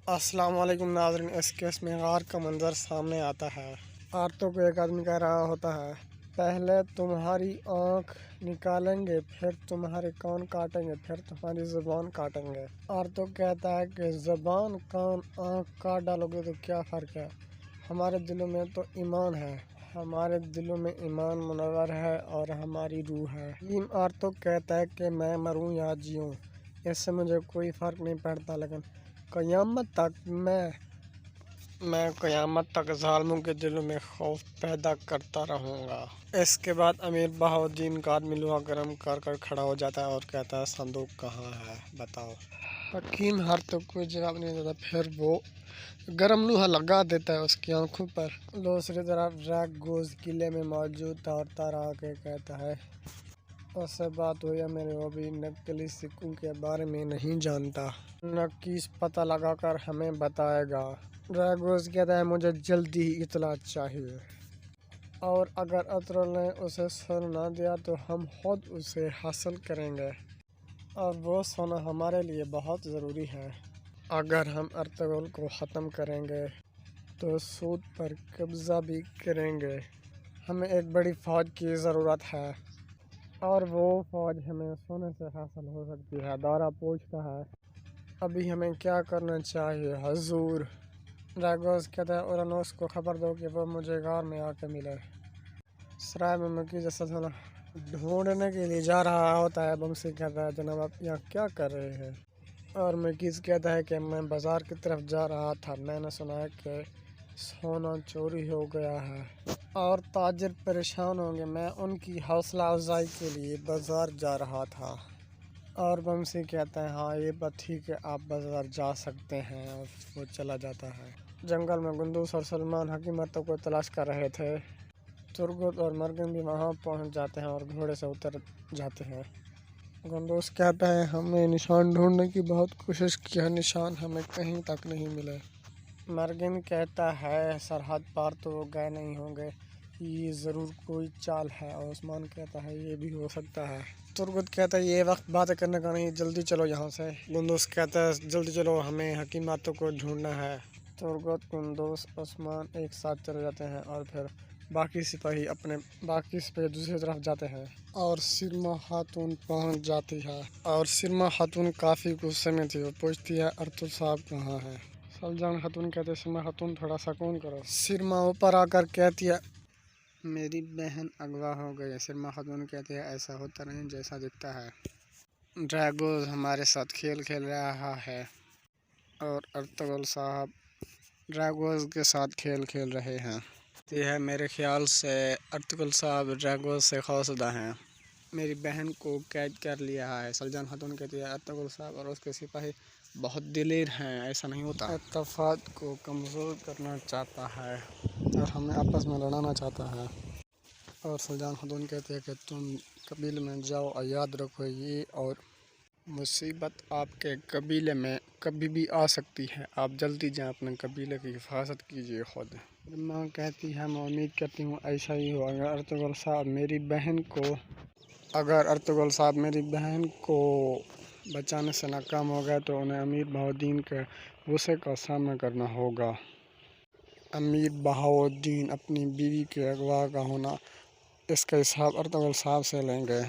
अस्सलाम वालेकुम नाज़रीन। इस केस में गार का मंजर सामने आता है। औरतों को एक आदमी कह रहा होता है, पहले तुम्हारी आँख निकालेंगे, फिर तुम्हारे कान काटेंगे, फिर तुम्हारी ज़ुबान काटेंगे। औरतों कहता है कि ज़ुबान कान आँख काट डालोगे तो क्या फ़र्क है, हमारे दिलों में तो ईमान है, हमारे दिलों में ईमान मुनव्वर है और हमारी रूह है। इन औरतों कहता है कि मैं मरूं या जीऊं, इससे मुझे कोई फ़र्क नहीं पड़ता, लेकिन क़यामत तक ज़ालिमों के दिलों में खौफ पैदा करता रहूँगा। इसके बाद अमीर बहाउद्दीन का आदमी लोहा गर्म कर खड़ा हो जाता है और कहता है, संदूक कहाँ है बताओ। हकीम हर तो कोई जवाब नहीं देता, फिर वो गर्म लोहा लगा देता है उसकी आंखों पर। दूसरी तरफ ड्रैगोस किले में मौजूद था और तारा आके कहता है, उससे बात हुई है मेरे, वो भी नकली सिक्कों के बारे में नहीं जानता, नकीस पता लगाकर हमें बताएगा। ड्रैगोस कहता है, मुझे जल्दी ही इतला चाहिए, और अगर अतुल ने उसे सोना ना दिया तो हम खुद उसे हासिल करेंगे, और वो सोना हमारे लिए बहुत ज़रूरी है। अगर हम अर्तुगरुल को ख़त्म करेंगे तो सूद पर कब्ज़ा भी करेंगे। हमें एक बड़ी फ़ौज की ज़रूरत है, और वो फ़ौज हमें सोने से हासिल हो सकती है। दारा पूछता है, अभी हमें क्या करना चाहिए हजूर। ड्रैगोस कहता है, उरानोस को खबर दो कि वो मुझे गार में आके मिले। सराय में मक्की जैसा सोना ढूंढने के लिए जा रहा होता है। बमसी कहता है, जनाब आप यहाँ क्या कर रहे हैं। और मकीस कहता है कि मैं बाज़ार की तरफ जा रहा था, मैंने सुना है कि सोना चोरी हो गया है और ताजिर परेशान होंगे, मैं उनकी हौसला अफजाई के लिए बाज़ार जा रहा था। और बमसी कहता है, हाँ ये बात ठीक है, आप बाज़ार जा सकते हैं, और वो चला जाता है। जंगल में गुंदूस और सलमान हकीमतों को तलाश कर रहे थे। तुर्गुत और मरगन भी वहाँ पहुँच जाते हैं और घोड़े से उतर जाते हैं। गुंदूस कहता है, हमने निशान ढूंढने की बहुत कोशिश की है, निशान हमें कहीं तक नहीं मिले। मरगन कहता है, सरहद पार तो वो गए नहीं होंगे, ये ज़रूर कोई चाल है। और उस्मान कहता है, ये भी हो सकता है। तुर्गुत कहता है, ये वक्त बातें करने का नहीं, जल्दी चलो यहाँ से। गुंदूस कहता है, जल्दी चलो, हमें हकीमातों को ढूंढना है। तुर्गुत, गुंदूस, उस्मान एक साथ चले जाते हैं और फिर बाकी सिपाही दूसरी तरफ जाते हैं और सिरमा खातून पहुँच जाती है। और सिरमा खातून काफ़ी गुस्से में थी। वो पूछती है, अर्तुल साहब कहाँ है। सलजान खातून कहते हैं, सिरमा खातून थोड़ा सुकून करो। सिरमा ऊपर आकर कहती है, मेरी बहन अगवा हो गई है। सिरमा खातून कहती है, ऐसा होता नहीं जैसा दिखता है। ड्रैगोस हमारे साथ खेल खेल रहा है और अर्तुगरुल साहब ड्रैगोस के साथ खेल खेल रहे हैं। यह है, मेरे ख्याल से अर्तुगरुल साहब ड्रैगोस से खौफज़दा हैं, मेरी बहन को कैद कर लिया है। सलजान खातून कहती है, अर्तुगरुल साहब और उसके सिपाही बहुत दिलेर हैं, ऐसा नहीं होता। इत्तेफाक को कमज़ोर करना चाहता है और हमें आपस में लड़ाना चाहता है। और सलजान खातून कहती है कि तुम कबीले में जाओ और याद रखो, ये और मुसीबत आपके कबीले में कभी भी आ सकती है, आप जल्दी जाएं, अपने कबीले की हिफाजत कीजिए खुद। माँ कहती है, मैं उम्मीद करती हूँ ऐसा ही हो। अगर अर्तुगरुल साहब मेरी बहन को बचाने से नाकाम हो गए तो उन्हें अमीर बहाउद्दीन के गुस्से का सामना करना होगा। अमीर बहाउद्दीन अपनी बीवी के अगवा का होना, इसका हिसाब अर्तुगरुल साहब से लेंगे,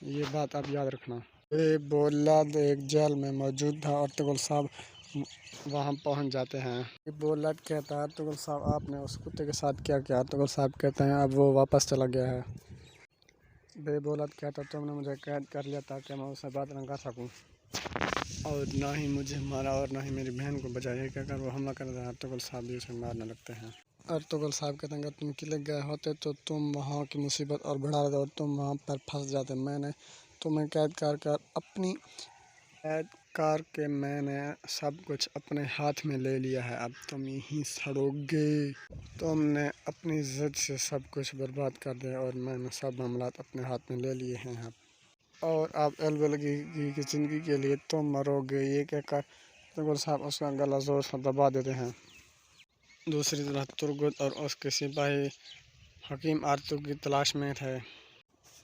ये बात आप याद रखना। ये बोलाद एक जेल में मौजूद था। अर्तुगरुल साहब वहाँ पहुँच जाते हैं। ये बोलाद कहता है, अर्तुगरुल साहब आपने उस कुत्ते के साथ क्या किया। अर्तुगरुल साहब कहते हैं, अब वो वापस चला गया है। बेबोलाद कहता, तुमने मुझे कैद कर लिया ताकि मैं उससे बात न कर सकूं, और ना ही मुझे मारा और ना ही मेरी बहन को बचाया, कि अगर वो हमला कर देता अर्तुगरुल साहब भी उसे मारने लगते हैं। अर्तुगरुल साहब कहते हैं, अगर तुम किले गए होते तो तुम वहाँ की मुसीबत और बढ़ा देते और तुम वहाँ पर फंस जाते। मैंने तुम्हें कैद करके मैंने सब कुछ अपने हाथ में ले लिया है, अब तुम यहीं सड़ोगे। तुमने अपनी ज़िद से सब कुछ बर्बाद कर दिया और मैंने सब मामलात अपने हाथ में ले लिए हैं अब, और अब अलबलगी की ज़िंदगी के लिए तुम मरोगे। ये कहकर अर्तुगरुल साहब उसका गला ज़ोर से दबा देते हैं। दूसरी तरफ तुर्गुत और उसके सिपाही हकीम आर्तुग की तलाश में थे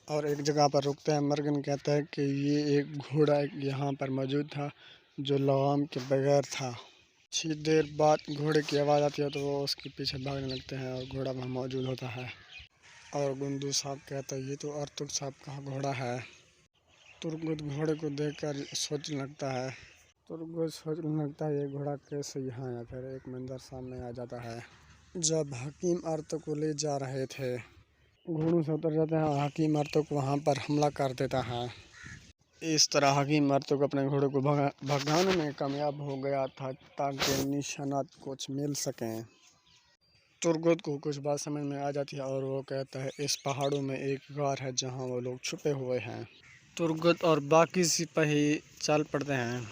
और एक जगह पर रुकते हैं। मरगन कहता है कि ये एक घोड़ा यहाँ पर मौजूद था जो लगाम के बगैर था। कुछ देर बाद घोड़े की आवाज़ आती है तो वो उसके पीछे भागने लगते हैं और घोड़ा वहाँ मौजूद होता है। और गुंडू साहब कहता है ये तो अर्तुग साहब का घोड़ा है। तुरगुत घोड़े को देखकर सोचने लगता है ये घोड़ा कैसे यहाँ आया। फिर एक मंजर सामने आ जाता है जब हकीम अर्तुग को ले जा रहे थे। घोड़ों से उतर जाते हैं और हकीम अर्तुग वहाँ पर हमला कर देता है। इस तरह हकीम अर्तुग अपने घोड़े को भगाने में कामयाब हो गया था ताकि निशानात कुछ मिल सकें। तुरगुत को कुछ बात समझ में आ जाती है और वो कहता है इस पहाड़ों में एक गार है जहाँ वो लोग छुपे हुए हैं। तुरगुत और बाकी सिपाही चल पड़ते हैं।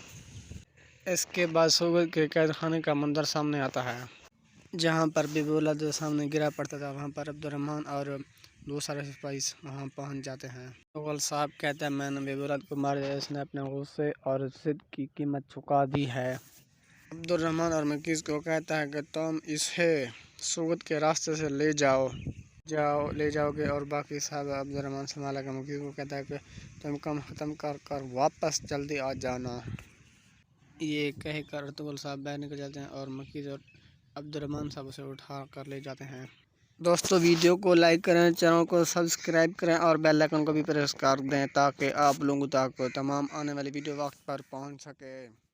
इसके बाद सुगत के कैद खाने का मंजर सामने आता है जहाँ पर बिबुला जो सामने गिरा पड़ता था। वहाँ पर अब्दुर्रहमान और दूसरे सिपाही वहाँ पहुँच जाते हैं। मुगल साहब कहते हैं मैंने बिबुला को मार दिया, इसने अपने गुस्से और जिद की कीमत चुका दी है। अब्दुर्रहमान और मकीज को कहता है कि तुम इसे सुगत के रास्ते से ले जाओगे और बाकी साहब अब्दुर्रहमान संभाला के मकीज को कहता है कि तुम काम ख़त्म कर वापस जल्दी आ जाना। ये कहकर अर्तुगरुल साहब बाहर निकल जाते हैं और मकीज और अब्दुर्रहमान साहब उसे उठा कर ले जाते हैं। दोस्तों वीडियो को लाइक करें, चैनल को सब्सक्राइब करें और बेल आइकन को भी प्रेस कर दें ताकि आप लोगों तक तमाम आने वाली वीडियो वक्त पर पहुंच सके।